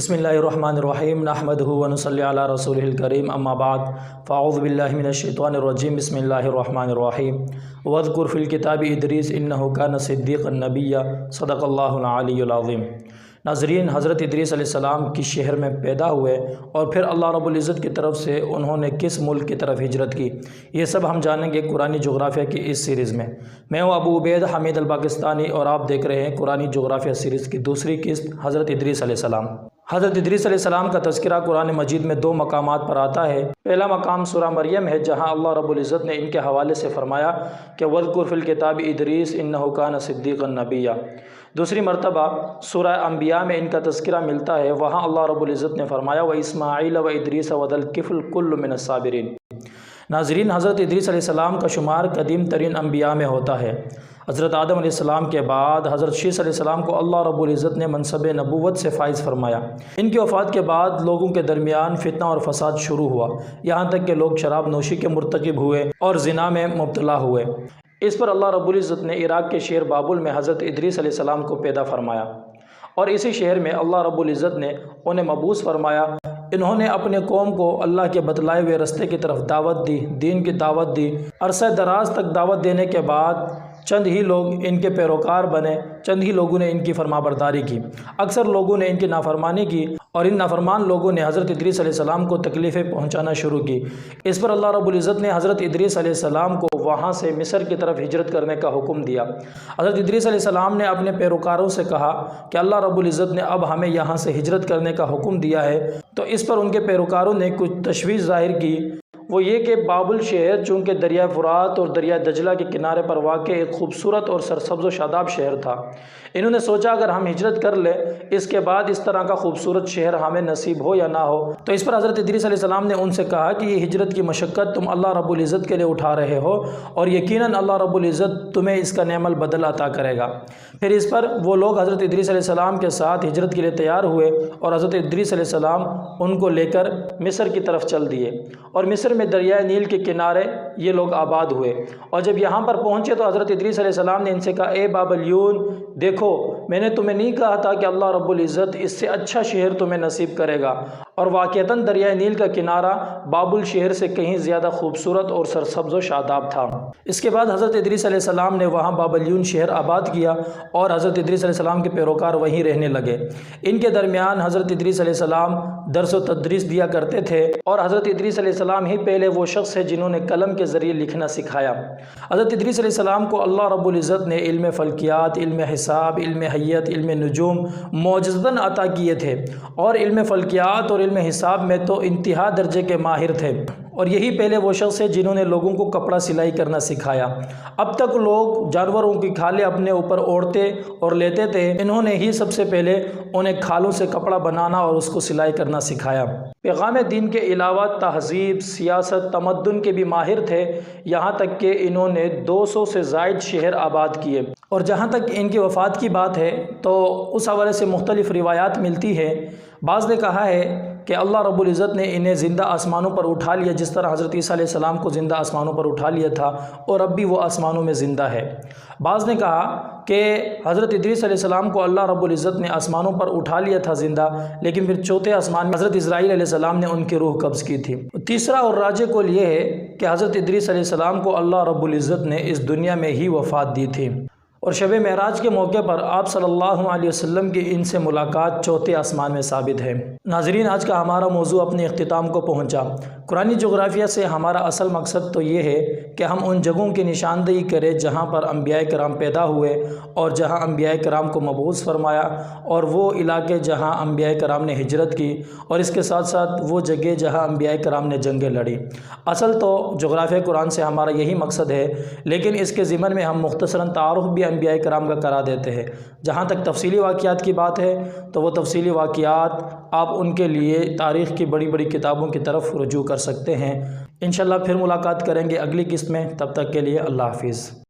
بسم اللہ الرحمن الرحیم نحمدہ ونصلی علی رسولہ الکریم اما بعد فاعوذ باللہ من الشیطان الرجیم بسم اللہ الرحمن الرحیم واذکر فی الکتاب ادریس انہ کان صدیقا نبیا صدق اللہ العلی العظیم۔ ناظرین، حضرت ادریس علیہ السلام کس شہر میں پیدا ہوئے اور پھر اللہ رب العزت کی طرف سے انہوں نے کس ملک کی طرف ہجرت کی، یہ سب ہم جانیں گے قرآنی جغرافیہ کی اس سیریز میں۔ میں ہوں ابو عبید حمید الپاکستانی اور آپ دیکھ رہے ہیں قرآنی جغرافیہ سیریز کی دوسری قسط حضرت ادریس علیہ السلام۔ حضرت ادریس علیہ السلام کا تذکرہ قرآن مجید میں دو مقامات پر آتا ہے۔ پہلا مقام سورہ مریم ہے، جہاں اللہ رب العزت نے ان کے حوالے سے فرمایا کہ وَاذْكُرْ فِي الْكِتَابِ ادریس اِنَّهُ كَانَ صِدِّيقًا نَبِيًّا۔ دوسری مرتبہ سورہ انبیاء میں ان کا تذکرہ ملتا ہے، وہاں اللہ رب العزت نے فرمایا وَإِسْمَاعِيلَ وَإِدْرِيسَ وَذَا الْكِفْلِ كُلٌّ مِّنَ الصَّابِرِينَ۔ ناظرین، حضرت ادریس علیہ السلام کا شمار قدیم ترین انبیاء میں ہوتا ہے۔ حضرت آدم علیہ السلام کے بعد حضرت شیث علیہ السلام کو اللہ رب العزت نے منصب نبوت سے فائز فرمایا۔ ان کی وفات کے بعد لوگوں کے درمیان فتنہ اور فساد شروع ہوا، یہاں تک کہ لوگ شراب نوشی کے مرتکب ہوئے اور زنا میں مبتلا ہوئے۔ اس پر اللہ رب العزت نے عراق کے شہر بابل میں حضرت ادریس علیہ السلام کو پیدا فرمایا، اور اسی شہر میں اللہ رب العزت نے انہیں مبعوث فرمایا۔ انہوں نے اپنے قوم کو اللہ کے بتلائے ہوئے رستے کی طرف دعوت دی، دین کی دعوت دی۔ عرصہ دراز تک دعوت دینے کے بعد چند ہی لوگ ان کے پیروکار بنے، چند ہی لوگوں نے ان کی فرمانبرداری کی، اکثر لوگوں نے ان کی نافرمانی کی، اور ان نافرمان لوگوں نے حضرت ادریس علیہ السلام کو تکلیفیں پہنچانا شروع کی۔ اس پر اللہ رب العزت نے حضرت ادریس علیہ السلام کو وہاں سے مصر کی طرف ہجرت کرنے کا حکم دیا۔ حضرت ادریس علیہ السلام نے اپنے پیروکاروں سے کہا کہ اللہ رب العزت نے اب ہمیں یہاں سے ہجرت کرنے کا حکم دیا ہے، تو اس پر ان کے پیروکاروں نے کچھ تشویش ظاہر کی۔ وہ یہ کہ بابل شہر چونکہ دریائے فرات اور دریائے دجلہ کے کنارے پر واقع ایک خوبصورت اور سرسبز و شاداب شہر تھا۔ انہوں نے سوچا اگر ہم ہجرت کر لیں، اس کے بعد اس طرح کا خوبصورت شہر ہمیں نصیب ہو یا نہ ہو، تو اس پر حضرت ادریس علیہ السلام نے ان سے کہا کہ یہ ہجرت کی مشقت تم اللہ رب العزت کے لیے اٹھا رہے ہو، اور یقیناً اللہ رب العزت تمہیں اس کا نعم البدل عطا کرے گا۔ پھر اس پر وہ لوگ حضرت ادریس علیہ السلام کے ساتھ ہجرت کے لیے تیار ہوئے، اور حضرت ادریس علیہ السلام ان کو لے کر مصر کی طرف چل دیے، اور مصر میں دریائے نیل کے کنارے یہ لوگ آباد ہوئے۔ اور جب یہاں پر پہنچے تو حضرت ادریس علیہ السلام نے ان سے کہا اے بابلیون، دیکھو میں نے تمہیں نہیں کہا تھا کہ اللہ رب العزت اس سے اچھا شہر تمہیں نصیب کرے گا؟ اور واقعتاً دریائے نیل کا کنارہ بابل شہر سے کہیں زیادہ خوبصورت اور سرسبز و شاداب تھا۔ اس کے بعد حضرت ادریس علیہ السلام نے وہاں بابلیون شہر آباد کیا، اور حضرت ادریس علیہ السلام کے پیروکار وہیں رہنے لگے۔ ان کے درمیان حضرت ادریس علیہ السلام درس و تدریس دیا کرتے تھے، اور حضرت ادریس علیہ السلام ہی پہلے وہ شخص ہے جنہوں نے قلم کے ذریعے لکھنا سکھایا۔ حضرت ادریس علیہ السلام کو اللہ رب العزت نے علم فلکیات، علم حساب، علم حیت، علم نجوم معجزتاً عطا کیے تھے، اور علم فلکیات اور علم حساب میں تو انتہا درجے کے ماہر تھے، اور یہی پہلے وہ شخص ہے جنہوں نے لوگوں کو کپڑا سلائی کرنا سکھایا۔ اب تک لوگ جانوروں کی کھالیں اپنے اوپر اوڑھتے اور لیتے تھے، انہوں نے ہی سب سے پہلے انہیں کھالوں سے کپڑا بنانا اور اس کو سلائی کرنا سکھایا۔ پیغام دین کے علاوہ تہذیب، سیاست، تمدن کے بھی ماہر تھے، یہاں تک کہ انہوں نے 200 سے زائد شہر آباد کیے۔ اور جہاں تک ان کی وفات کی بات ہے تو اس حوالے سے مختلف روایات ملتی ہے۔ بعض نے کہا ہے کہ اللہ رب العزت نے انہیں زندہ آسمانوں پر اٹھا لیا، جس طرح حضرت عیسیٰ علیہ السلام کو زندہ آسمانوں پر اٹھا لیا تھا، اور اب بھی وہ آسمانوں میں زندہ ہے۔ بعض نے کہا کہ حضرت ادریس علیہ السلام کو اللہ رب العزت نے آسمانوں پر اٹھا لیا تھا زندہ، لیکن پھر چوتھے آسمان میں حضرت اسرائیل علیہ السلام نے ان کی روح قبض کی تھی۔ تیسرا اور راجح قول یہ ہے کہ حضرت ادریس علیہ السلام کو اللہ رب العزت نے اس دنیا میں ہی وفات دی تھی، اور شب معراج کے موقع پر آپ صلی اللہ علیہ وسلم کی ان سے ملاقات چوتھے آسمان میں ثابت ہے۔ ناظرین، آج کا ہمارا موضوع اپنے اختتام کو پہنچا۔ قرآنی جغرافیہ سے ہمارا اصل مقصد تو یہ ہے کہ ہم ان جگہوں کی نشاندہی کریں جہاں پر انبیاء کرام پیدا ہوئے، اور جہاں انبیاء کرام کو مبعوث فرمایا، اور وہ علاقے جہاں انبیاء کرام نے ہجرت کی، اور اس کے ساتھ ساتھ وہ جگہ جہاں انبیاء کرام نے جنگیں لڑی۔ اصل تو جغرافیہ قرآن سے ہمارا یہی مقصد ہے، لیکن اس کے ضمن میں ہم مختصراً تعارف بھی انبیاء کرام کا کرا دیتے ہیں۔ جہاں تک تفصیلی واقعات کی بات ہے تو وہ تفصیلی واقعات آپ ان کے لیے تاریخ کی بڑی بڑی کتابوں کی طرف رجوع کر سکتے ہیں۔ انشاءاللہ پھر ملاقات کریں گے اگلی قسط میں، تب تک کے لیے اللہ حافظ۔